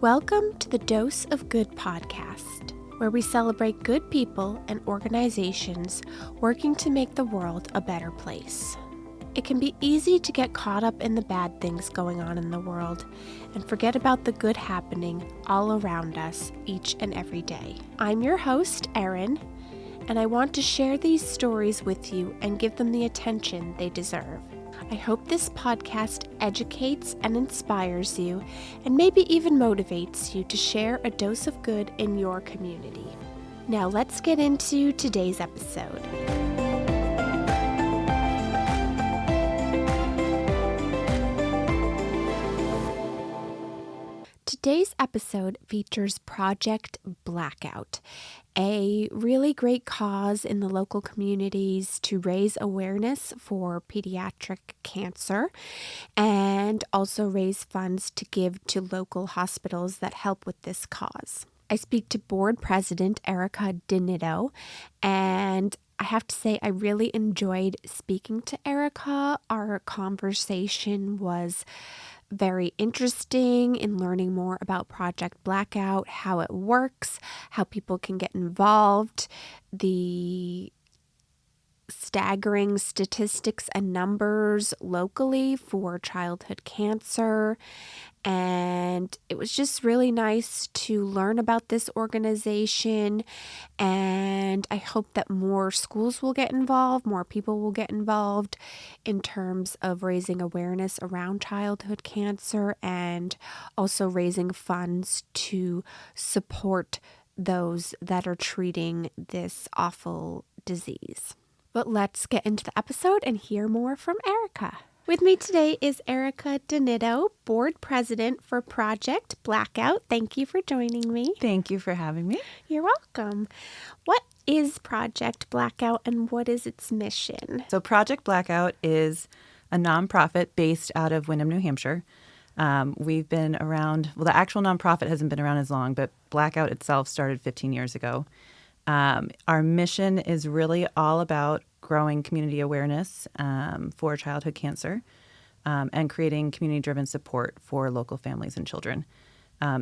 Welcome to the Dose of Good podcast, where we celebrate good people and organizations working to make the world a better place. It can be easy to get caught up in the bad things going on in the world and forget about the good happening all around us each and every day. I'm your host, Erin, and I want to share these stories with you and give them the attention they deserve. I hope this podcast educates and inspires you and maybe even motivates you to share a dose of good in your community. Now let's get into today's episode. Today's episode features Project Blackout, a really great cause in the local communities to raise awareness for pediatric cancer and also raise funds to give to local hospitals that help with this cause. I speak to board president Erica DiNitto, and I have to say I really enjoyed speaking to Erica. Our conversation was very interesting in learning more about Project Blackout, how it works, how people can get involved, the staggering statistics and numbers locally for childhood cancer. And it was just really nice to learn about this organization, and I hope that more schools will get involved, more people will get involved in terms of raising awareness around childhood cancer and also raising funds to support those that are treating this awful disease. But let's get into the episode and hear more from Erica. With me today is Erica DiNitto, board president for Project Blackout. Thank you for joining me. Thank you for having me. You're welcome. What is Project Blackout and what is its mission? So Project Blackout is a nonprofit based out of Windham, New Hampshire. We've been around, well, the actual nonprofit hasn't been around as long, but Blackout itself started 15 years ago. Our mission is really all about growing community awareness for childhood cancer and creating community-driven support for local families and children.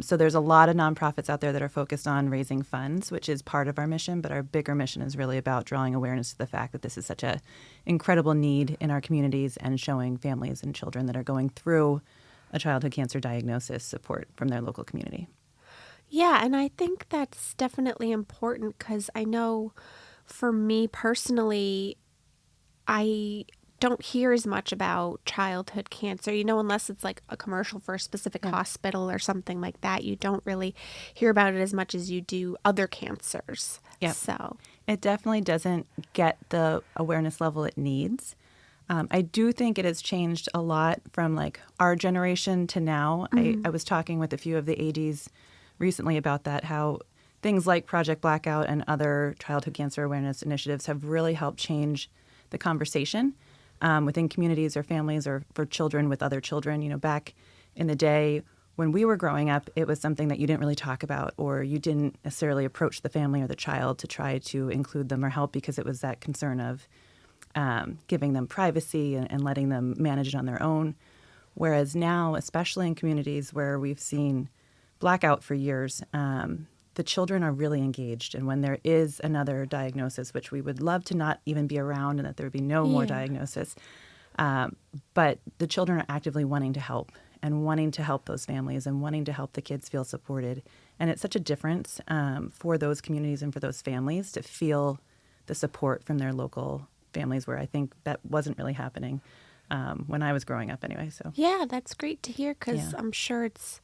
So there's a lot of nonprofits out there that are focused on raising funds, which is part of our mission, but our bigger mission is really about drawing awareness to the fact that this is such an incredible need in our communities and showing families and children that are going through a childhood cancer diagnosis support from their local community. Yeah, and I think that's definitely important because I know for me personally, I don't hear as much about childhood cancer, unless it's like a commercial for a specific hospital or something like that. You don't really hear about it as much as you do other cancers. Yep. So it definitely doesn't get the awareness level it needs. I do think it has changed a lot from like our generation to now. I was talking with a few of the ADs recently about that, how things like Project Blackout and other childhood cancer awareness initiatives have really helped change the conversation within communities or families or for children with other children. Back in the day when we were growing up, it was something that you didn't really talk about, or you didn't necessarily approach the family or the child to try to include them or help because it was that concern of giving them privacy and letting them manage it on their own. Whereas now, especially in communities where we've seen Blackout for years, the children are really engaged. And when there is another diagnosis, which we would love to not even be around and that there would be no more diagnosis, but the children are actively wanting to help and wanting to help those families and wanting to help the kids feel supported. And it's such a difference for those communities and for those families to feel the support from their local families, where I think that wasn't really happening when I was growing up anyway. So yeah, that's great to hear because I'm sure it's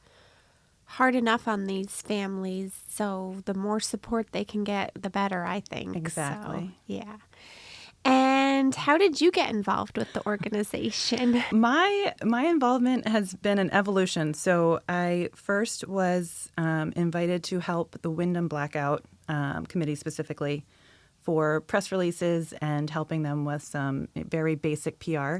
hard enough on these families, so the more support they can get, the better, I think. Exactly. So, yeah. And how did you get involved with the organization? My involvement has been an evolution. So I first was invited to help the Windham Blackout committee specifically for press releases and helping them with some very basic PR.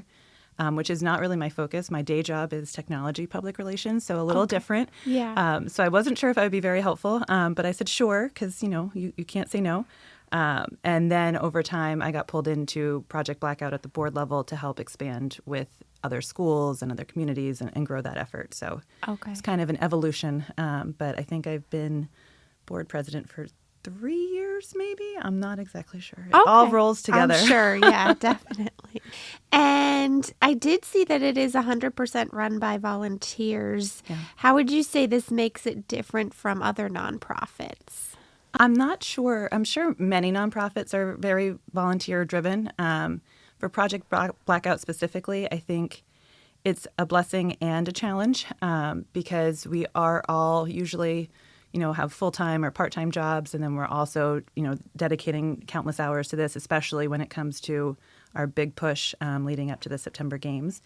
Which is not really my focus. My day job is technology public relations, so a little different. Yeah. So I wasn't sure if I would be very helpful, but I said sure, because, you can't say no. And then over time, I got pulled into Project Blackout at the board level to help expand with other schools and other communities and grow that effort. So Okay. it's kind of an evolution. But I think I've been board president for 3 years, maybe. I'm not exactly sure. It all Okay. rolls together. I'm sure. Yeah, definitely. And I did see that it is 100% run by volunteers. Yeah. How would you say this makes it different from other nonprofits? I'm not sure. I'm sure many nonprofits are very volunteer driven. For Project Blackout specifically, I think it's a blessing and a challenge because we are all usually, have full-time or part-time jobs, and then we're also, dedicating countless hours to this, especially when it comes to our big push leading up to the September games.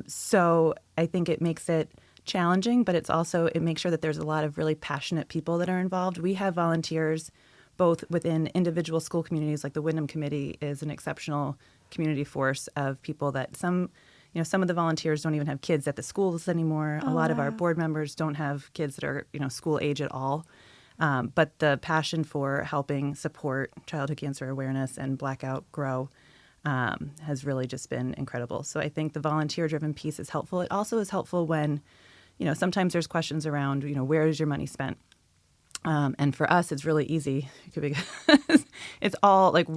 So I think it makes it challenging, but it makes sure that there's a lot of really passionate people that are involved. We have volunteers both within individual school communities, like the Windham Committee is an exceptional community force of people that some of the volunteers don't even have kids at the schools anymore. A lot of our board members don't have kids that are, school age at all. But the passion for helping support childhood cancer awareness and Blackout grow has really just been incredible. So I think the volunteer-driven piece is helpful. It also is helpful when, sometimes there's questions around, where is your money spent? And for us, it's really easy because it's all like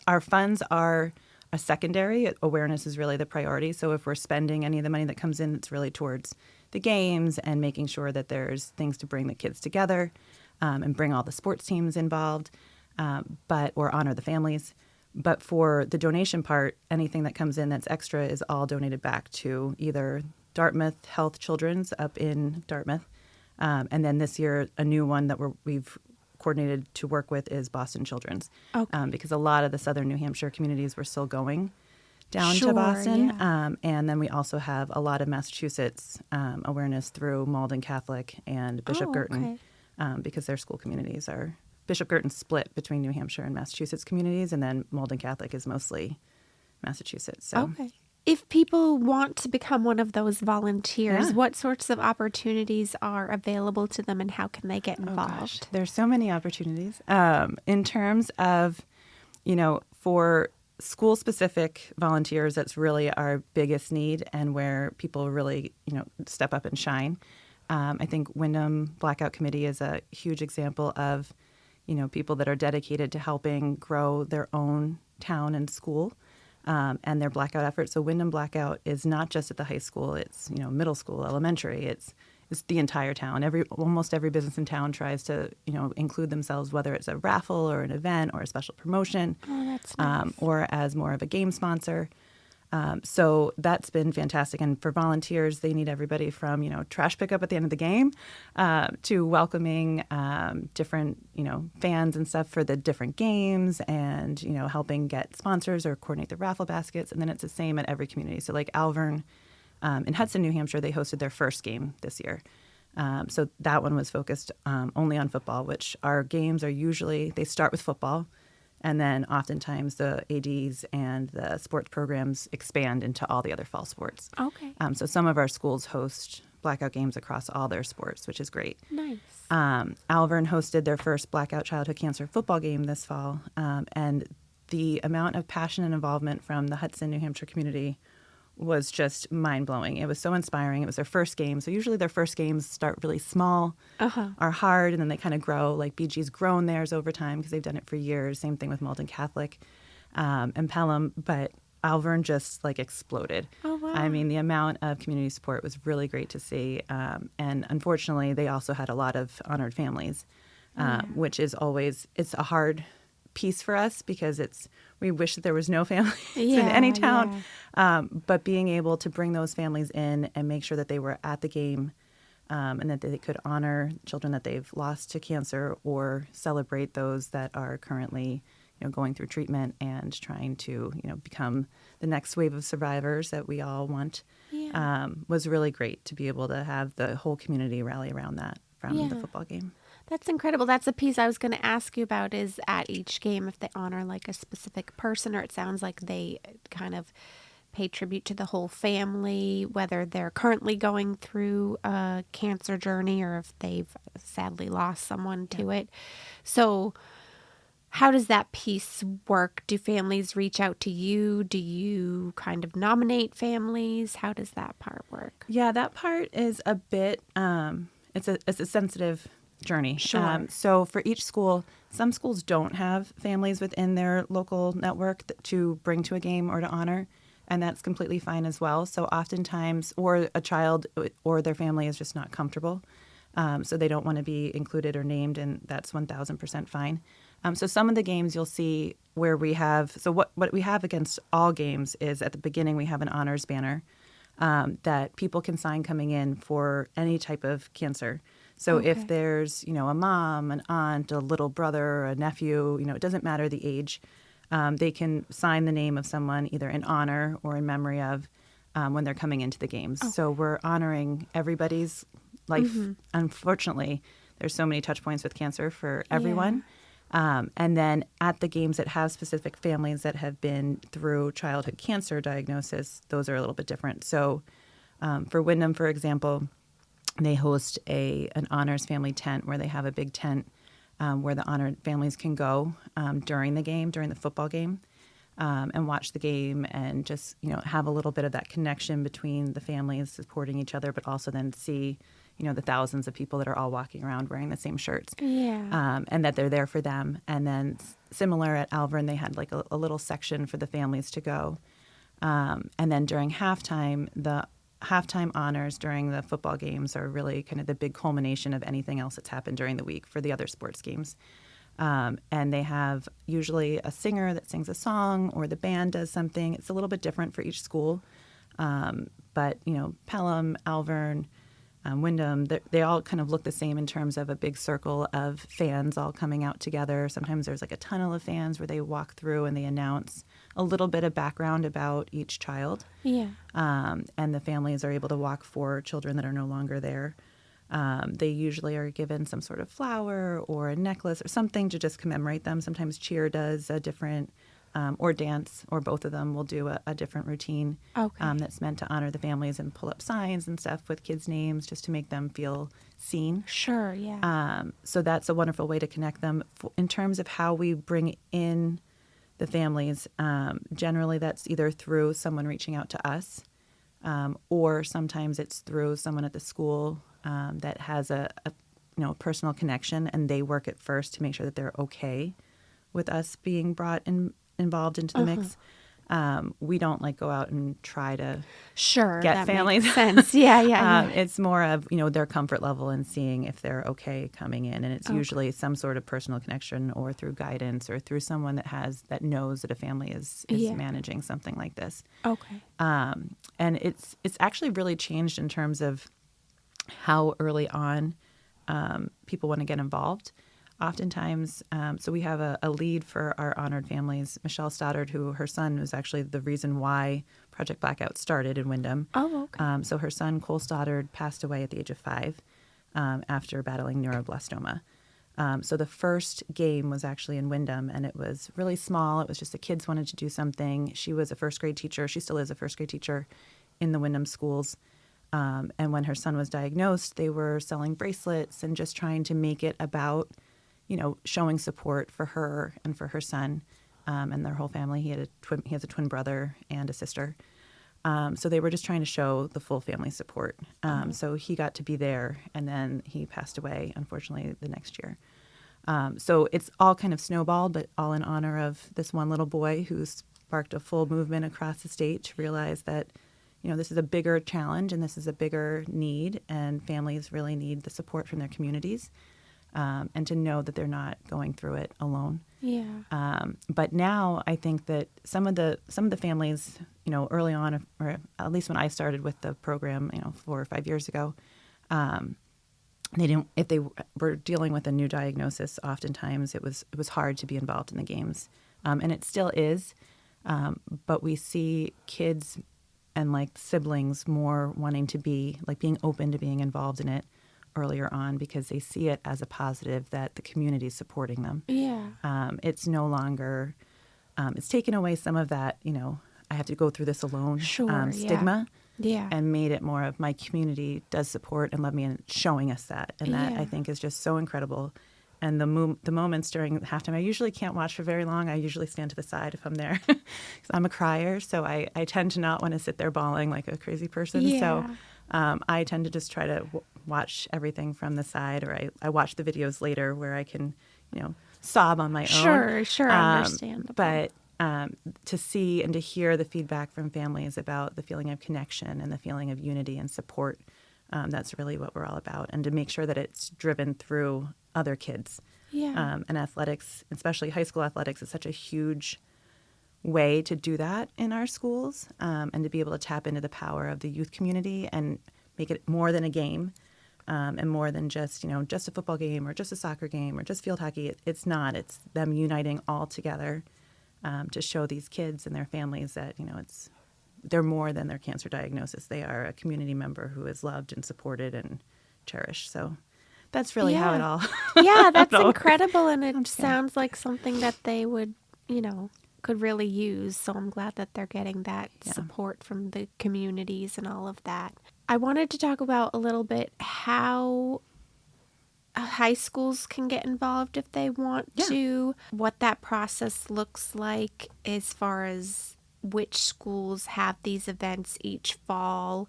our funds are a secondary. Awareness is really the priority. So if we're spending any of the money that comes in, it's really towards the games and making sure that there's things to bring the kids together and bring all the sports teams involved, or honor the families. But for the donation part, anything that comes in that's extra is all donated back to either Dartmouth Health Children's up in Dartmouth. And then this year, a new one that we've coordinated to work with is Boston Children's. Okay. Because a lot of the southern New Hampshire communities were still going down Sure, to Boston. yeah. And then we also have a lot of Massachusetts awareness through Malden Catholic and Bishop Girton because their school communities are Bishop Girton split between New Hampshire and Massachusetts communities, and then Malden Catholic is mostly Massachusetts. So. Okay. If people want to become one of those volunteers, what sorts of opportunities are available to them and how can they get involved? There's so many opportunities. In terms of, for school-specific volunteers, that's really our biggest need and where people really, step up and shine. I think Windham Blackout Committee is a huge example of, people that are dedicated to helping grow their own town and school. And their Blackout efforts. So Windham Blackout is not just at the high school. It's middle school, elementary. It's the entire town. Almost every business in town tries to include themselves, whether it's a raffle or an event or a special promotion, That's nice. or as more of a game sponsor. So that's been fantastic. And for volunteers, they need everybody from trash pickup at the end of the game to welcoming different fans and stuff for the different games, and helping get sponsors or coordinate the raffle baskets. And then it's the same at every community. So like Alvern in Hudson, New Hampshire, they hosted their first game this year. So that one was focused only on football, which our games are usually they start with football. And then oftentimes the ADs and the sports programs expand into all the other fall sports. Okay. So some of our schools host Blackout games across all their sports, which is great. Nice. Alvern hosted their first Blackout childhood cancer football game this fall. And the amount of passion and involvement from the Hudson, New Hampshire community was just mind-blowing. It was so inspiring. It was their first game. So usually their first games start really small, are hard, and then they kind of grow. Like BG's grown theirs over time because they've done it for years. Same thing with Malden Catholic and Pelham. But Alvern just exploded. Oh, wow. I mean, the amount of community support was really great to see. And unfortunately, they also had a lot of honored families, which is it's a hard piece for us because we wish that there was no families in any town. But being able to bring those families in and make sure that they were at the game and that they could honor children that they've lost to cancer or celebrate those that are currently going through treatment and trying to become the next wave of survivors that we all want was really great to be able to have the whole community rally around that from the football game. That's incredible. That's a piece I was going to ask you about is at each game if they honor like a specific person, or it sounds like they kind of pay tribute to the whole family, whether they're currently going through a cancer journey or if they've sadly lost someone to it. So How does that piece work? Do families reach out to you? Do you kind of nominate families? How does that part work? Yeah, that part is a bit, it's a sensitive journey. Sure. So for each school, some schools don't have families within their local network to bring to a game or to honor, and that's completely fine as well. So oftentimes, or a child or their family is just not comfortable, so they don't want to be included or named, and that's 1,000% fine. So some of the games you'll see where we have, so what we have against all games is at the beginning we have an honors banner that people can sign coming in for any type of cancer. So if there's, a mom, an aunt, a little brother, a nephew, it doesn't matter the age, they can sign the name of someone either in honor or in memory of when they're coming into the games. So we're honoring everybody's life. Unfortunately, there's so many touch points with cancer for everyone. And then at the games that have specific families that have been through childhood cancer diagnosis, those are a little bit different. So for Windham, for example, they host an honors family tent where they have a big tent where the honored families can go during the football game, and watch the game and just, have a little bit of that connection between the families supporting each other, but also then see the thousands of people that are all walking around wearing the same shirts. And that they're there for them. And then similar at Alvern, they had like a little section for the families to go. And then during halftime, the halftime honors during the football games are really kind of the big culmination of anything else that's happened during the week for the other sports games. And they have usually a singer that sings a song or the band does something. It's a little bit different for each school. But, Pelham, Alvern, Windham, they all kind of look the same in terms of a big circle of fans all coming out together. Sometimes there's like a tunnel of fans where they walk through and they announce a little bit of background about each child. And the families are able to walk for children that are no longer there. They usually are given some sort of flower or a necklace or something to just commemorate them. Sometimes cheer does a different or dance, or both of them will do a different routine that's meant to honor the families and pull up signs and stuff with kids' names just to make them feel seen. Sure, yeah. So that's a wonderful way to connect them. In terms of how we bring in the families, generally that's either through someone reaching out to us, or sometimes it's through someone at the school that has a personal connection, and they work at first to make sure that they're okay with us being involved into the mix. We don't go out and try to get that families. Makes sense. Yeah. It's more of their comfort level and seeing if they're okay coming in, and it's usually some sort of personal connection or through guidance or through someone that knows that a family is managing something like this. And it's actually really changed in terms of how early on people want to get involved. Oftentimes, so we have a lead for our honored families, Michelle Stoddard, who her son was actually the reason why Project Blackout started in Windham. So her son, Cole Stoddard, passed away at the age of 5 after battling neuroblastoma. So the first game was actually in Windham, and it was really small. It was just the kids wanted to do something. She was a first grade teacher. She still is a first grade teacher in the Windham schools. And when her son was diagnosed, they were selling bracelets and just trying to make it about showing support for her and for her son and their whole family. He has a twin brother and a sister. So they were just trying to show the full family support. So he got to be there, and then he passed away, unfortunately, the next year. So it's all kind of snowballed, but all in honor of this one little boy who sparked a full movement across the state to realize that, this is a bigger challenge and this is a bigger need, and families really need the support from their communities. And to know that they're not going through it alone. But now I think that some of the families, early on, or at least when I started with the program, 4 or 5 years ago, they didn't. If they were dealing with a new diagnosis, oftentimes it was hard to be involved in the games, and it still is. But we see kids and siblings more wanting to be being open to being involved in it earlier on, because they see it as a positive that the community is supporting them. It's no longer, it's taken away some of that, I have to go through this alone stigma, and made it more of my community does support and love me, and showing us that. And that I think is just so incredible. And the moments during halftime, I usually can't watch for very long. I usually stand to the side if I'm there because I'm a crier. So I tend to not want to sit there bawling like a crazy person. Yeah. So I tend to just try to watch everything from the side, or I watch the videos later where I can, sob on my own. Sure, understandable. But to see and to hear the feedback from families about the feeling of connection and the feeling of unity and support, that's really what we're all about. And to make sure that it's driven through other kids. Yeah. And athletics, especially high school athletics, is such a huge way to do that in our schools, and to be able to tap into the power of the youth community and make it more than a game, and more than just a football game or just a soccer game or just field hockey. It's not. It's them uniting all together to show these kids and their families that they're more than their cancer diagnosis. They are a community member who is loved and supported and cherished. So that's really how it all. Yeah, that's incredible, and it sounds like something that they would, could really use. So I'm glad that they're getting that support from the communities and all of that. I wanted to talk about a little bit how high schools can get involved if they want to, what that process looks like as far as which schools have these events each fall,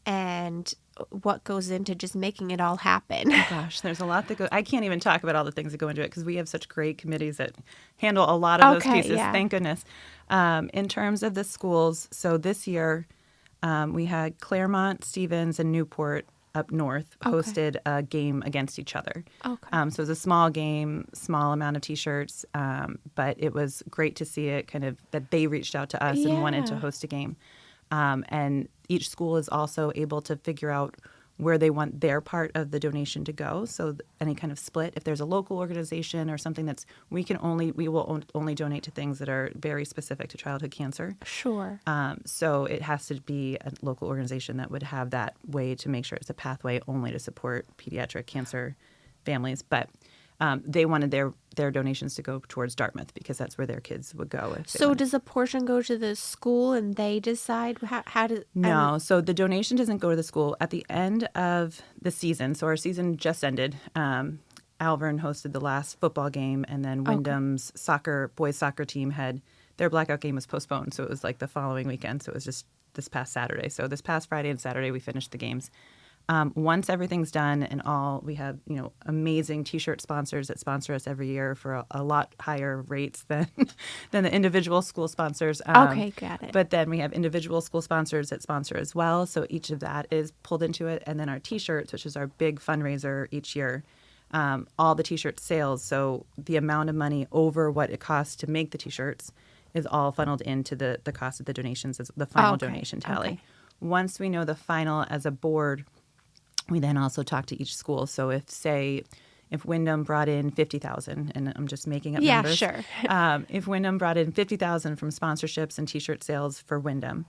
and what goes into just making it all happen. Oh gosh, there's a lot that goes. I can't even talk about all the things that go into it because we have such great committees that handle a lot of those pieces. Yeah. Thank goodness. In terms of the schools, so this year we had Claremont, Stevens, and Newport up north hosted a game against each other. Okay. So it was a small game, small amount of T-shirts, but it was great to see it kind of that they reached out to us and wanted to host a game. And each school is also able to figure out where they want their part of the donation to go. So any kind of split, if there's a local organization or something we will only donate to things that are very specific to childhood cancer. Sure. So it has to be a local organization that would have that way to make sure it's a pathway only to support pediatric cancer families. But they wanted their donations to go towards Dartmouth because that's where their kids would go. So does a portion go to the school and they decide how to? No, so the donation doesn't go to the school. At the end of the season, so our season just ended, Alvern hosted the last football game, and then Windham's boys soccer team their Blackout game was postponed, so it was like the following weekend. So it was just this past Saturday. So this past Friday and Saturday we finished the games. Once everything's done and we have, amazing T-shirt sponsors that sponsor us every year for a lot higher rates than the individual school sponsors. Okay, got it. But then we have individual school sponsors that sponsor as well. So each of that is pulled into it. And then our T-shirts, which is our big fundraiser each year, all the T-shirt sales. So the amount of money over what it costs to make the T-shirts is all funneled into the cost of the donations as the final donation tally. Okay. Once we know the final as a board, we then also talk to each school. So if Windham brought in $50,000, and I'm just making up numbers. Yeah, sure. If Windham brought in $50,000 from sponsorships and T-shirt sales for Windham,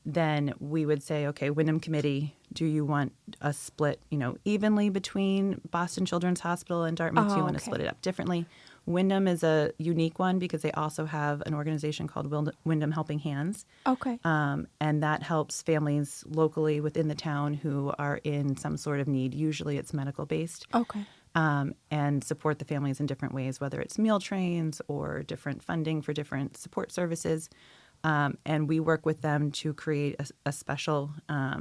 then we would say, okay, Windham Committee, do you want a split, evenly between Boston Children's Hospital and Dartmouth? Do you want to split it up differently? Windham is a unique one because they also have an organization called Windham Helping Hands. Okay. And that helps families locally within the town who are in some sort of need. Usually it's medical-based. Okay. And support the families in different ways, whether it's meal trains or different funding for different support services. And we work with them to create a special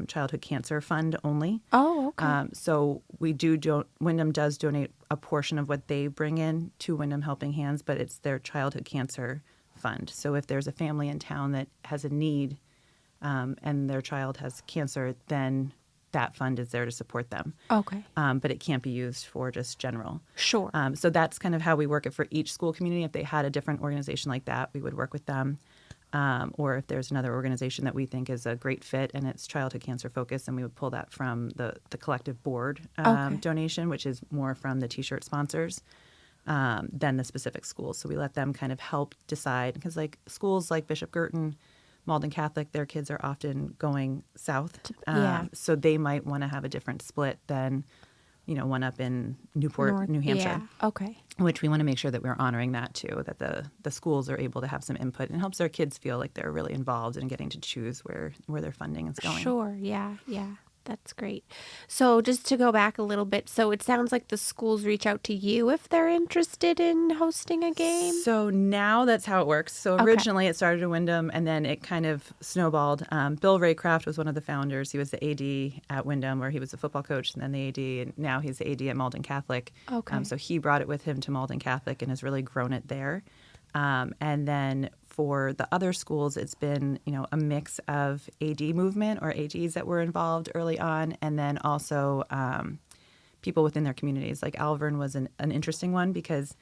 childhood cancer fund only. Oh, okay. So Windham does donate a portion of what they bring in to Windham Helping Hands, but it's their childhood cancer fund. So if there's a family in town that has a need and their child has cancer, then that fund is there to support them. Okay. But it can't be used for just general. Sure. So that's kind of how we work it for each school community. If they had a different organization like that, we would work with them. Or if there's another organization that we think is a great fit and it's childhood cancer focused, then we would pull that from the collective board donation, which is more from the T-shirt sponsors than the specific schools. So we let them kind of help decide because schools like Bishop Girton, Malden Catholic, their kids are often going south. So they might want to have a different split than one up in Newport, New Hampshire. Yeah, okay. Which we want to make sure that we're honoring that too, that the schools are able to have some input and helps their kids feel like they're really involved in getting to choose where their funding is going. Sure, yeah. That's great. So just to go back a little bit, so it sounds like the schools reach out to you if they're interested in hosting a game? So now that's how it works. So originally it started in Windham, and then it kind of snowballed. Bill Raycraft was one of the founders. He was the AD at Windham, where he was the football coach, and then the AD, and now he's the AD at Malden Catholic. Okay. So he brought it with him to Malden Catholic and has really grown it there. And then for the other schools, it's been, a mix of AD movement or ADs that were involved early on, and then also people within their communities. Like Alvern was an interesting one because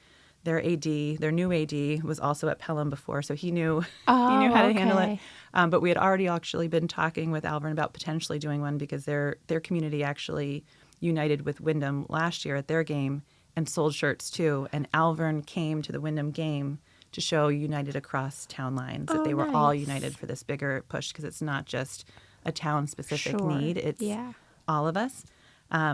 their new AD, was also at Pelham before, so he knew how to handle it. But we had already actually been talking with Alvern about potentially doing one because their community actually united with Windham last year at their game and sold shirts too. And Alvern came to the Windham game to show united across town lines, that they were all united for this bigger push, because it's not just a town-specific need, it's all of us.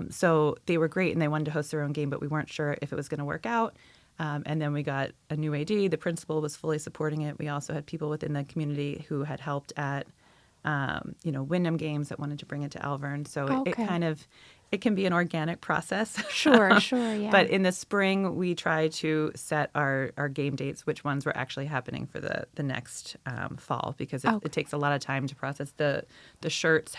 So they were great, and they wanted to host their own game, but we weren't sure if it was going to work out. And then we got a new AD. The principal was fully supporting it. We also had people within the community who had helped at, Windham games that wanted to bring it to Alvern. So it can be an organic process. Sure, yeah. But in the spring, we try to set our game dates, which ones were actually happening for the next fall, because it takes a lot of time to process. The shirts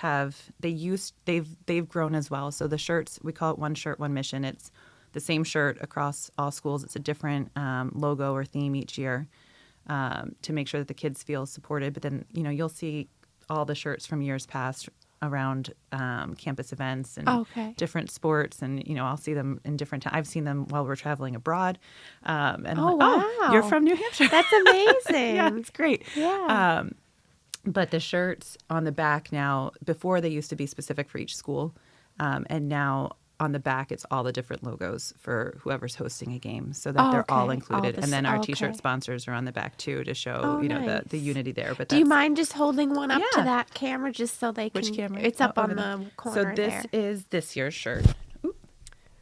they've grown as well. So the shirts, we call it One Shirt, One Mission. It's the same shirt across all schools. It's a different logo or theme each year to make sure that the kids feel supported. But then, you'll see all the shirts from years past around campus events and different sports, and I'll see them in different times. I've seen them while we're traveling abroad, and I'm like, wow, you're from New Hampshire. That's amazing. Yeah, it's great. Yeah. But the shirts on the back now, before they used to be specific for each school, and now on the back it's all the different logos for whoever's hosting a game, so that they're all included. And then our T-shirt sponsors are on the back too, to show the unity there. But do you mind just holding one up to that camera just so they can? Which camera? It's up on the corner. So this is this year's shirt. Oop.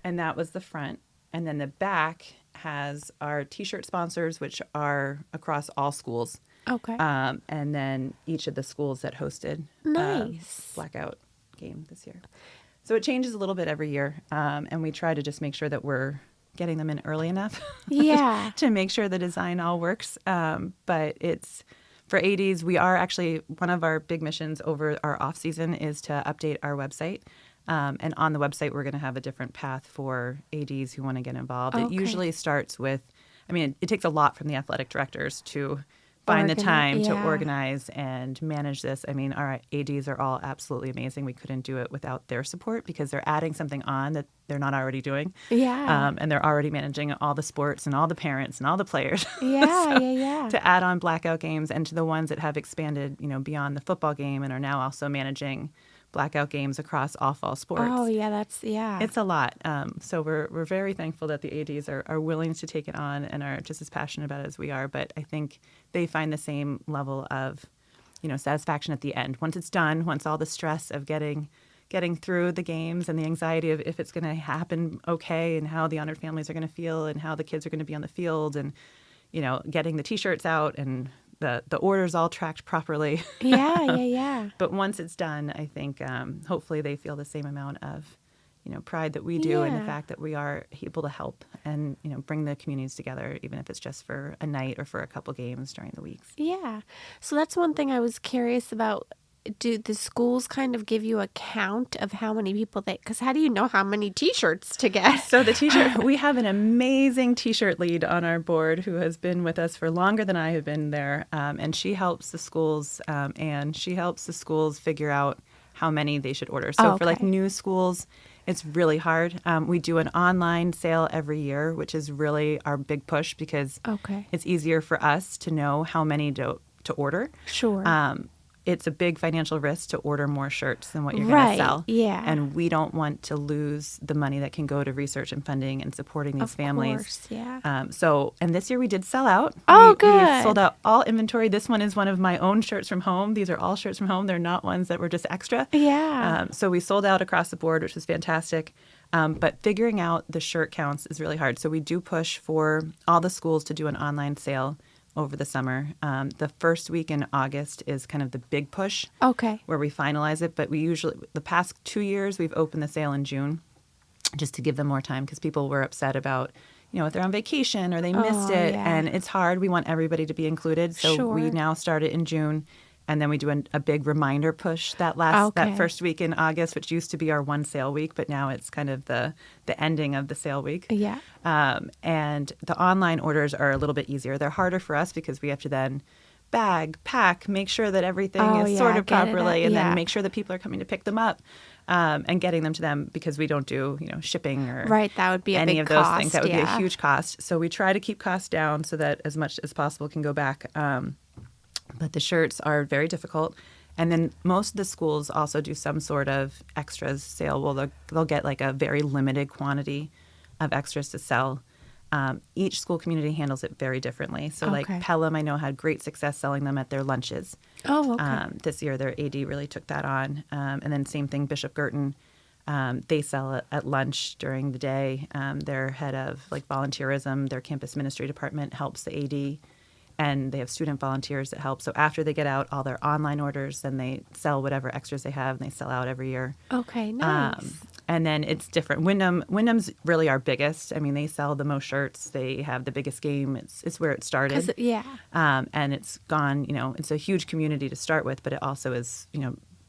And that was the front, and then the back has our T-shirt sponsors, which are across all schools. Okay. And then each of the schools that hosted Blackout game this year. So it changes a little bit every year, and we try to just make sure that we're getting them in early enough to make sure the design all works. But it's for ADs, we are actually, one of our big missions over our off season is to update our website. And on the website, we're going to have a different path for ADs who want to get involved. It usually starts with, it takes a lot from the athletic directors to find the time to organize and manage this. Our ADs are all absolutely amazing. We couldn't do it without their support, because they're adding something on that they're not already doing. Yeah. And they're already managing all the sports and all the parents and all the players. To add on Blackout games, and to the ones that have expanded, beyond the football game, and are now also managing Blackout games across all fall sports. Oh, it's a lot. So we're very thankful that the ADs are willing to take it on and are just as passionate about it as we are. But I think they find the same level of, satisfaction at the end. Once it's done, once all the stress of getting through the games and the anxiety of if it's going to happen okay, and how the honored families are going to feel, and how the kids are going to be on the field, and, getting the T-shirts out, and the orders all tracked properly. But once it's done, I think hopefully they feel the same amount of, pride that we do, and the fact that we are able to help and, bring the communities together, even if it's just for a night or for a couple games during the weeks. Yeah. So that's one thing I was curious about. Do the schools kind of give you a count of how many people because how do you know how many T-shirts to get? So the T-shirt, we have an amazing T-shirt lead on our board who has been with us for longer than I have been there. And she helps the schools, figure out how many they should order. So for new schools, it's really hard. We do an online sale every year, which is really our big push, because it's easier for us to know how many to order. Sure. It's a big financial risk to order more shirts than what you're going to sell. Yeah. And we don't want to lose the money that can go to research and funding and supporting these families. Of course, yeah. And this year we did sell out. Good. We sold out all inventory. This one is one of my own shirts from home. These are all shirts from home. They're not ones that were just extra. Yeah. So we sold out across the board, which was fantastic. But figuring out the shirt counts is really hard. So we do push for all the schools to do an online sale over the summer. The first week in August is kind of the big push Okay. where we finalize it. But we usually, the past 2 years, we've opened the sale in June just to give them more time because people were upset about, if they're on vacation or they missed Oh, it. yeah. And it's hard. We want everybody to be included. So we Sure. now start it in June. And then we do a big reminder push that Okay. first week in August, which used to be our one sale week, but now it's kind of the ending of the sale week. Yeah. And the online orders are a little bit easier. They're harder for us because we have to then bag, pack, make sure that everything Oh, is yeah, sorted get it properly, out, and yeah. then make sure that people are coming to pick them up and getting them to them because we don't do shipping or Right, that would be a any big of those things. cost, That would be yeah. a huge cost. So we try to keep costs down so that as much as possible can go back. But the shirts are very difficult. And then most of the schools also do some sort of extras sale. Well, they'll get like a very limited quantity of extras to sell. Each school community handles it very differently. So like Okay. Pelham, I know, had great success selling them at their lunches. Oh, okay. This year, their AD really took that on. And then same thing, Bishop Girton. They sell it at lunch during the day. Their head of like volunteerism, their campus ministry department helps the AD. And they have student volunteers that help. So after they get out all their online orders, then they sell whatever extras they have, and they sell out every year. Okay, nice. And then it's different. Wyndham's really our biggest. I mean, they sell the most shirts. They have the biggest game. It's where it started. Yeah. And it's gone, it's a huge community to start with, but it also is,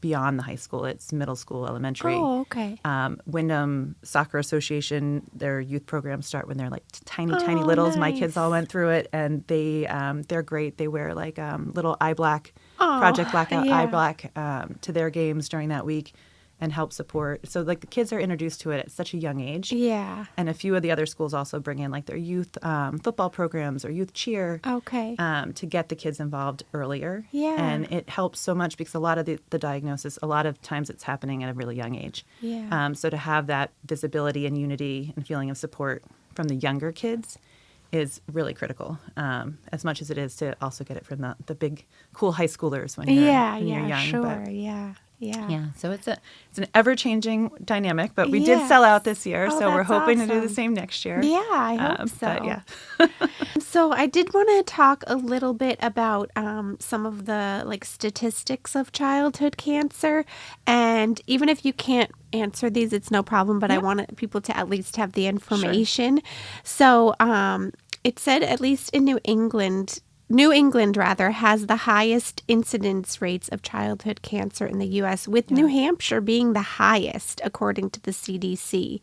beyond the high school. It's middle school, elementary. Oh, okay. Wyndham Soccer Association, their youth programs start when they're like tiny Oh, littles. My kids nice. all went through it, and they're great. They wear like little eye black, Oh, Project Blackout yeah. eye black to their games during that week and help support. So like the kids are introduced to it at such a young age. Yeah. And a few of the other schools also bring in like their youth football programs or youth cheer Okay. to get the kids involved earlier. Yeah. And it helps so much because a lot of the diagnosis, a lot of times it's happening at a really young age. Yeah. So to have that visibility and unity and feeling of support from the younger kids is really critical, as much as it is to also get it from the big, cool high schoolers when you're, when you're young. Sure. But, Yeah. yeah, so it's an ever-changing dynamic, but we did Yes. sell out this year, Oh, so we're that's hoping to do the awesome. same next year. Yeah, I hope so. But yeah. So I did want to talk a little bit about some of the like statistics of childhood cancer, and even if you can't answer these, it's no problem. But I wanted people to at least have the information. So it said at least in New England has the highest incidence rates of childhood cancer in the U.S., with New Hampshire being the highest, according to the CDC.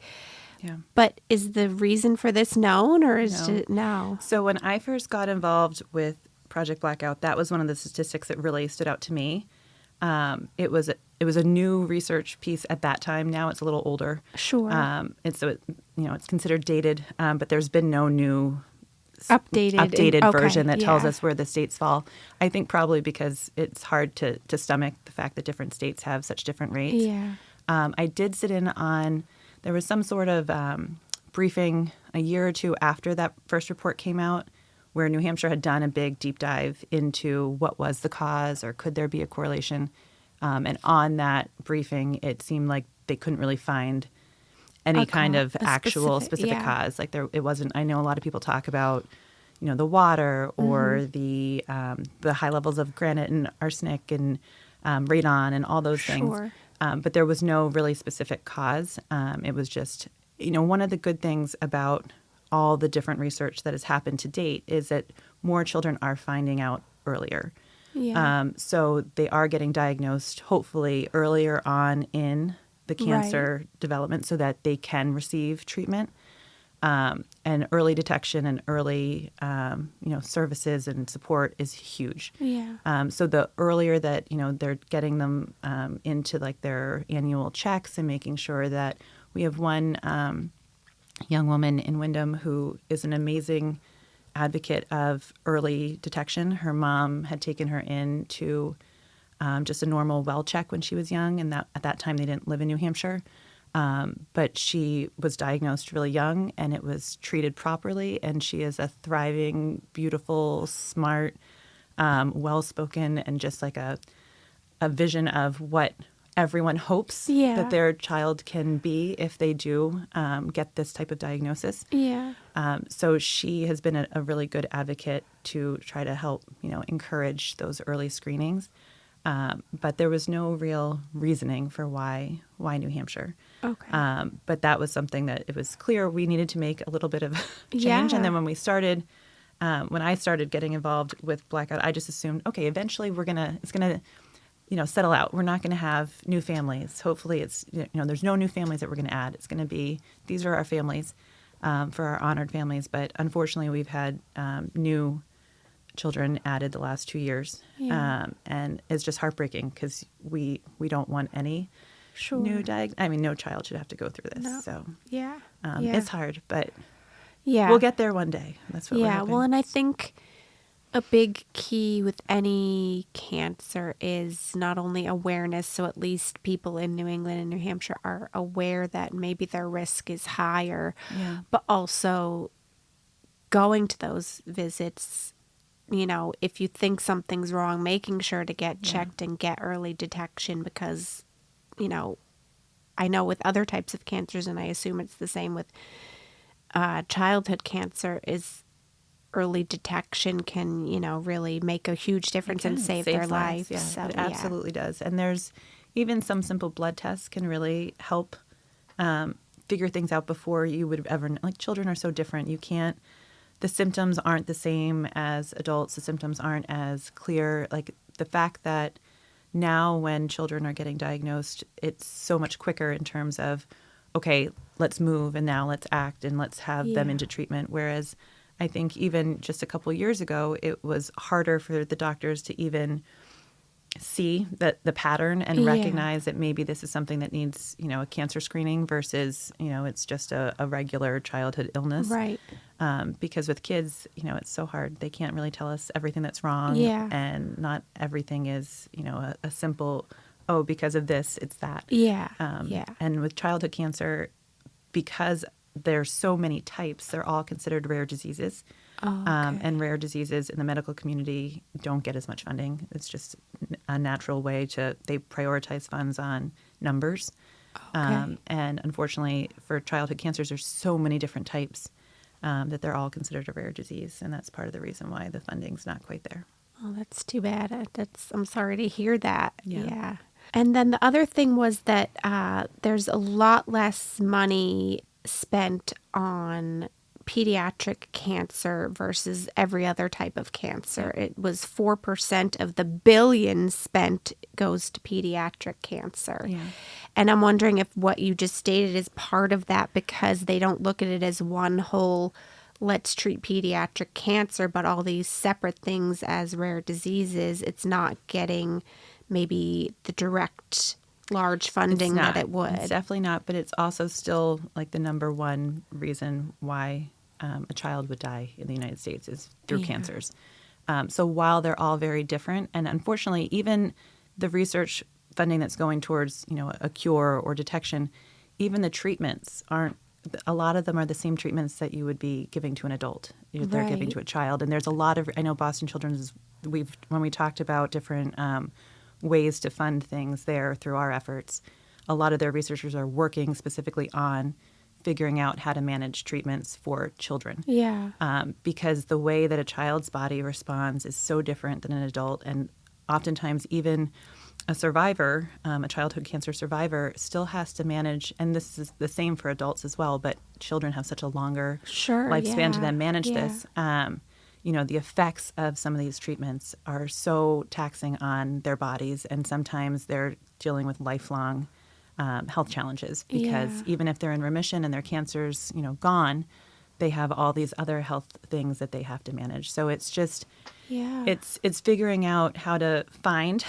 Yeah. But is the reason for this known, or is No. it no? So when I first got involved with Project Blackout, that was one of the statistics that really stood out to me. It was a new research piece at that time. Now it's a little older. Sure. And so it's considered dated, but there's been no new Updated okay, version that tells yeah. us where the states fall. I think probably because it's hard to stomach the fact that different states have such different rates. Yeah. I did sit in on, there was some sort of briefing a year or two after that first report came out where New Hampshire had done a big deep dive into what was the cause or could there be a correlation. And on that briefing, it seemed like they couldn't really find any kind of actual specific cause. Like it wasn't. I know a lot of people talk about, the water or the high levels of granite and arsenic and radon and all those things. Sure. But there was no really specific cause. It was just, one of the good things about all the different research that has happened to date is that more children are finding out earlier. Yeah. So they are getting diagnosed, hopefully, earlier on in the cancer development so that they can receive treatment. And early detection and early, services and support is huge. Yeah. So the earlier that, they're getting them into like their annual checks and making sure that we have one young woman in Windham who is an amazing advocate of early detection. Her mom had taken her in to just a normal well check when she was young, and at that time they didn't live in New Hampshire. But she was diagnosed really young, and it was treated properly, and she is a thriving, beautiful, smart, well-spoken, and just like a vision of what everyone hopes Yeah. that their child can be if they do get this type of diagnosis. Yeah. So she has been a really good advocate to try to help, encourage those early screenings. But there was no real reasoning for why New Hampshire. Okay. But that was something that it was clear we needed to make a little bit of change. Yeah. And then when I started getting involved with Blackout, I just assumed, okay, eventually it's gonna, settle out. We're not going to have new families. Hopefully it's, there's no new families that we're going to add. It's going to be, these are our families for our honored families. But unfortunately, we've had new children added the last 2 years. Yeah. And it's just heartbreaking because we don't want any Sure. no child should have to go through this. No. So Yeah. it's hard, but Yeah. we'll get there one day. That's what we're hoping. Well, and I think a big key with any cancer is not only awareness, so at least people in New England and New Hampshire are aware that maybe their risk is higher, Yeah. but also going to those visits, if you think something's wrong, making sure to get checked and get early detection because, I know with other types of cancers, and I assume it's the same with childhood cancer, is early detection can, really make a huge difference and save their lives. Yeah, So, it absolutely does. And there's even some simple blood tests can really help figure things out before you would ever, like children are so different. The symptoms aren't the same as adults. The symptoms aren't as clear. Like the fact that now when children are getting diagnosed, it's so much quicker in terms of, okay, let's move and now let's act and let's have them into treatment. Whereas I think even just a couple of years ago, it was harder for the doctors to even see the pattern and recognize that maybe this is something that needs, a cancer screening versus, it's just a regular childhood illness. Right. Because with kids, it's so hard. They can't really tell us everything that's wrong. Yeah. And not everything is, a simple, oh, because of this, it's that. Yeah. And with childhood cancer, because there's so many types, they're all considered rare diseases. Oh, okay. And rare diseases in the medical community don't get as much funding. It's just a natural way they prioritize funds on numbers. Okay. And unfortunately, for childhood cancers, there's so many different types that they're all considered a rare disease. And that's part of the reason why the funding's not quite there. Oh, that's too bad. I'm sorry to hear that. Yeah. And then the other thing was that there's a lot less money spent on pediatric cancer versus every other type of cancer. It was 4% of the billion spent goes to pediatric cancer. Yeah. And I'm wondering if what you just stated is part of that because they don't look at it as one whole, let's treat pediatric cancer, but all these separate things as rare diseases. It's not getting maybe the direct large funding that it would. It's definitely not, but it's also still like the number one reason why a child would die in the United States is through cancers. So while they're all very different, and unfortunately, even the research funding that's going towards, a cure or detection, even the treatments aren't. A lot of them are the same treatments that you would be giving to an adult. They're giving to a child, and there's a lot of. I know Boston Children's. When we talked about different ways to fund things there through our efforts, a lot of their researchers are working specifically on figuring out how to manage treatments for children. Yeah. Because the way that a child's body responds is so different than an adult. And oftentimes even a survivor, a childhood cancer survivor, still has to manage, and this is the same for adults as well, but children have such a longer lifespan to then manage this. The effects of some of these treatments are so taxing on their bodies, and sometimes they're dealing with lifelong health challenges because even if they're in remission and their cancer's, gone, they have all these other health things that they have to manage. So it's just, it's figuring out how to find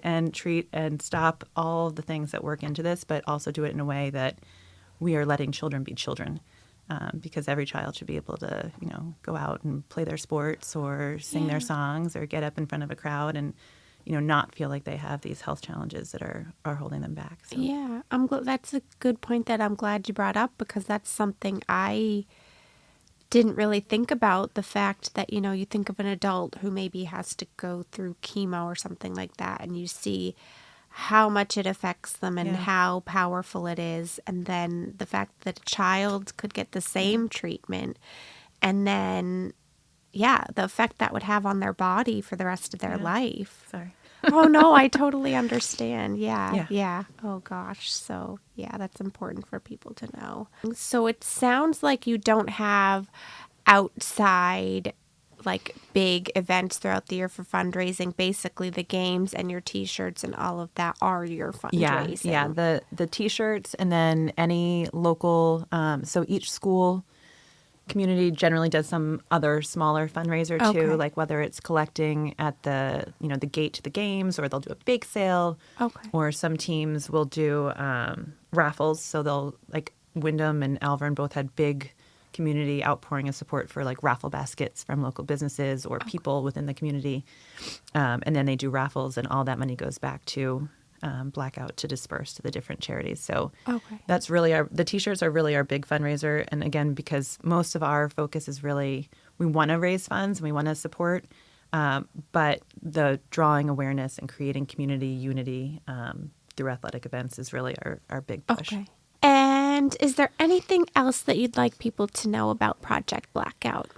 and treat and stop all the things that work into this, but also do it in a way that we are letting children be children. Because every child should be able to, go out and play their sports or sing their songs or get up in front of a crowd and, not feel like they have these health challenges that are holding them back. So. Yeah, that's a good point that I'm glad you brought up because that's something I didn't really think about. The fact that, you think of an adult who maybe has to go through chemo or something like that and you see how much it affects them and Yeah. how powerful it is. And then the fact that a child could get the same treatment, and then, yeah, the effect that would have on their body for the rest of their Yeah. life. Sorry. Oh, no, I totally understand. Yeah, Yeah. yeah. Oh, gosh. So, yeah, that's important for people to know. So it sounds like you don't have outside, like, big events throughout the year for fundraising. Basically, the games and your T-shirts and all of that are your fundraising. Yeah. The T-shirts, and then any local. So each school community generally does some other smaller fundraiser too, Okay. like whether it's collecting at the the gate to the games, or they'll do a bake sale. Okay. Or some teams will do raffles. So they'll, like Windham and Alvern both had big community outpouring of support for like raffle baskets from local businesses or people within the community. And then they do raffles, and all that money goes back to Blackout to disperse to the different charities. So Okay. that's really the T-shirts are really our big fundraiser. And again, because most of our focus is really, we want to raise funds and we want to support, but the drawing awareness and creating community unity through athletic events is really our big push. Okay. And is there anything else that you'd like people to know about Project Blackout?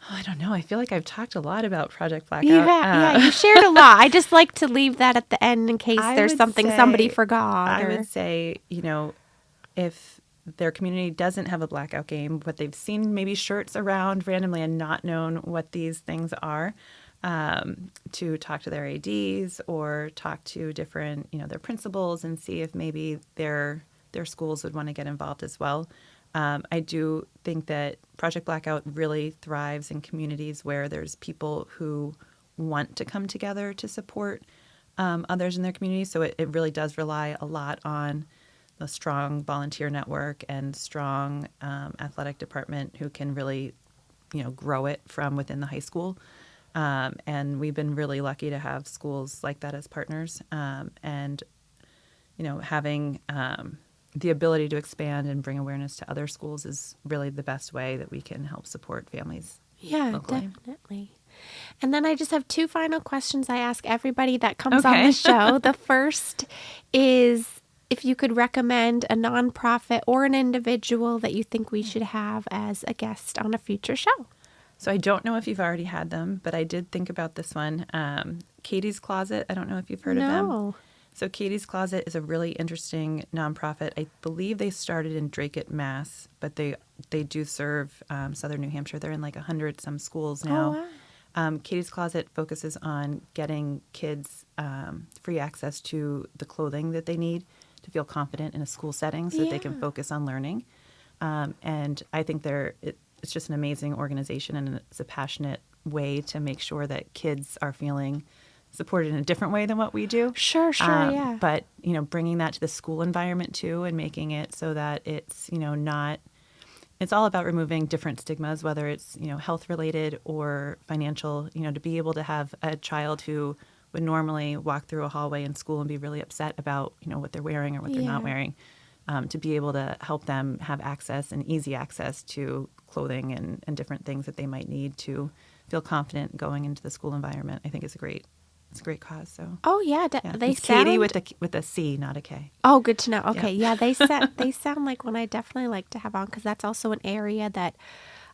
Oh, I don't know. I feel like I've talked a lot about Project Blackout. Yeah, you shared a lot. I just like to leave that at the end in case I there's would something say- somebody forgot. I or- would say, if their community doesn't have a Blackout game, but they've seen maybe shirts around randomly and not known what these things are, to talk to their ADs or talk to different, their principals and see if maybe their schools would want to get involved as well. I do think that Project Blackout really thrives in communities where there's people who want to come together to support others in their community. So it really does rely a lot on the strong volunteer network and strong athletic department who can really, grow it from within the high school. And we've been really lucky to have schools like that as partners. And having the ability to expand and bring awareness to other schools is really the best way that we can help support families. Yeah, locally. definitely. And then I just have two final questions I ask everybody that comes on Okay. the show. The first is if you could recommend a nonprofit or an individual that you think we should have as a guest on a future show. So I don't know if you've already had them, but I did think about this one. Katie's Closet. I don't know if you've heard of them. No. So Katie's Closet is a really interesting nonprofit. I believe they started in Drake, Mass, but they do serve southern New Hampshire. They're in like 100 some schools now. Oh, wow. Katie's Closet focuses on getting kids free access to the clothing that they need to feel confident in a school setting so that they can Yeah. focus on learning. And I think it's just an amazing organization, and it's a passionate way to make sure that kids are feeling supported in a different way than what we do. Sure, yeah. But, bringing that to the school environment too, and making it so that it's, not, it's all about removing different stigmas, whether it's, health related or financial, to be able to have a child who would normally walk through a hallway in school and be really upset about, what they're wearing or what they're not Yeah. wearing, to be able to help them have access and easy access to clothing and different things that they might need to feel confident going into the school environment. I think it's a great cause. So Oh, yeah. yeah. They It's sound... Katie with a C, not a K. Oh, good to know. Okay, yeah, they sound like one I definitely like to have on because that's also an area that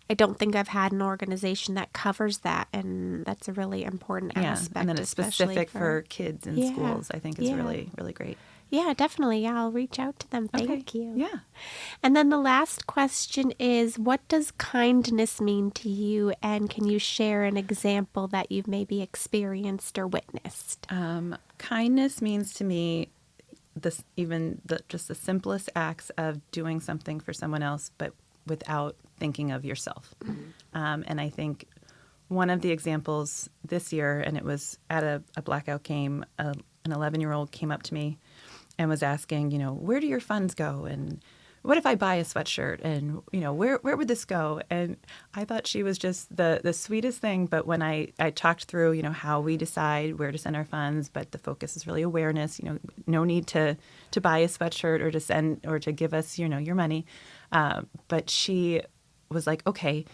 I don't think I've had an organization that covers that, and that's a really important aspect. And then it's especially specific for kids in Yeah, schools. I think is yeah. really, really great. Yeah, definitely. Yeah, I'll reach out to them. Thank you. Yeah. And then the last question is, what does kindness mean to you? And can you share an example that you've maybe experienced or witnessed? Kindness means to me just the simplest acts of doing something for someone else, but without thinking of yourself. And I think one of the examples this year, and it was at a Blackout game, an 11-year-old came up to me and was asking, where do your funds go? And what if I buy a sweatshirt? And, where would this go? And I thought she was just the sweetest thing. But when I talked through, how we decide where to send our funds, but the focus is really awareness, no need to buy a sweatshirt or to send or to give us, your money. But she was like, okay,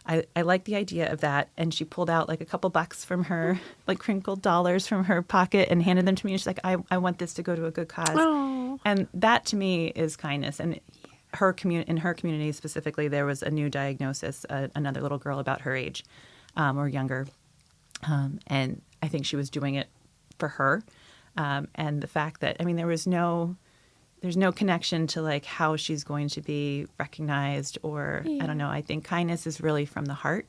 I like the idea of that. And she pulled out like a couple bucks from her, like crinkled dollars from her pocket and handed them to me. And she's like, I want this to go to a good cause. Oh. And that to me is kindness. And in her community specifically, there was a new diagnosis, another little girl about her age or younger. And I think she was doing it for her. And the fact that, I mean, there's no connection to like how she's going to be recognized or I don't know. I think kindness is really from the heart.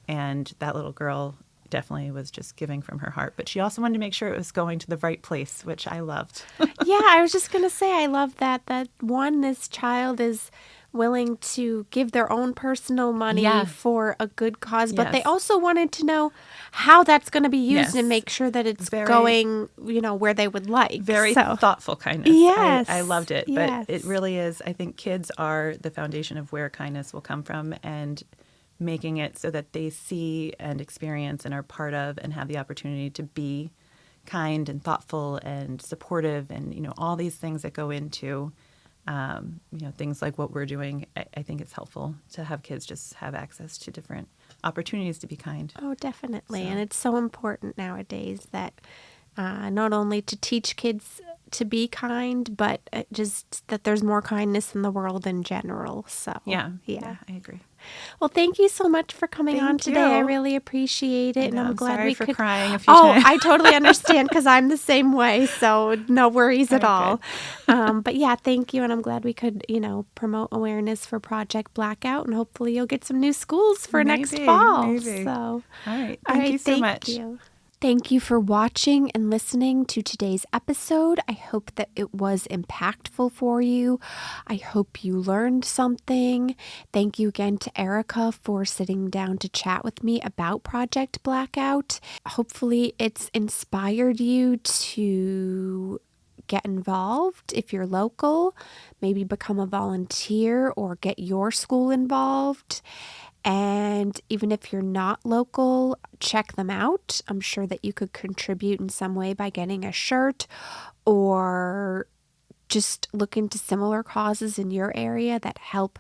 And that little girl definitely was just giving from her heart. But she also wanted to make sure it was going to the right place, which I loved. Yeah, I was just going to say, I love that this child is willing to give their own personal money for a good cause, but they also wanted to know how that's going to be used and make sure that it's going, where they would like. Very thoughtful kindness. Yes. I loved it. Yes. But it really is, I think kids are the foundation of where kindness will come from, and making it so that they see and experience and are part of and have the opportunity to be kind and thoughtful and supportive and, all these things that go into things like what we're doing. I think it's helpful to have kids just have access to different opportunities to be kind. Oh, definitely. And it's so important nowadays that not only to teach kids to be kind, but just that there's more kindness in the world in general. So, yeah, I agree. Well, thank you so much for coming on today. I really appreciate it. And I'm glad we could. Sorry for crying a few times. I totally understand because I'm the same way. So no worries at all. But yeah, thank you. And I'm glad we could, promote awareness for Project Blackout. And hopefully you'll get some new schools for next fall. Maybe. So, all right. Thank you so much. Thank you for watching and listening to today's episode. I hope that it was impactful for you. I hope you learned something. Thank you again to Erica for sitting down to chat with me about Project Blackout. Hopefully it's inspired you to get involved if you're local, maybe become a volunteer or get your school involved. And even if you're not local, check them out. I'm sure that you could contribute in some way by getting a shirt or just look into similar causes in your area that help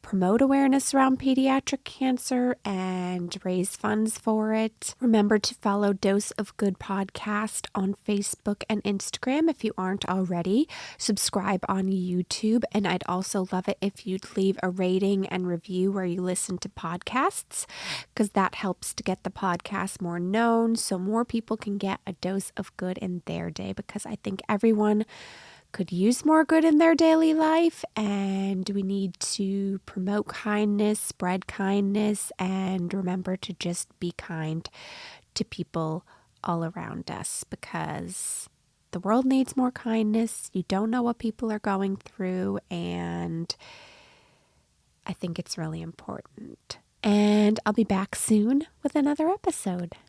promote awareness around pediatric cancer and raise funds for it. Remember to follow Dose of Good Podcast on Facebook and Instagram if you aren't already. Subscribe on YouTube, and I'd also love it if you'd leave a rating and review where you listen to podcasts, because that helps to get the podcast more known so more people can get a dose of good in their day, because I think everyone could use more good in their daily life, and we need to promote kindness, spread kindness, and remember to just be kind to people all around us, because the world needs more kindness. You don't know what people are going through, and I think it's really important. And I'll be back soon with another episode.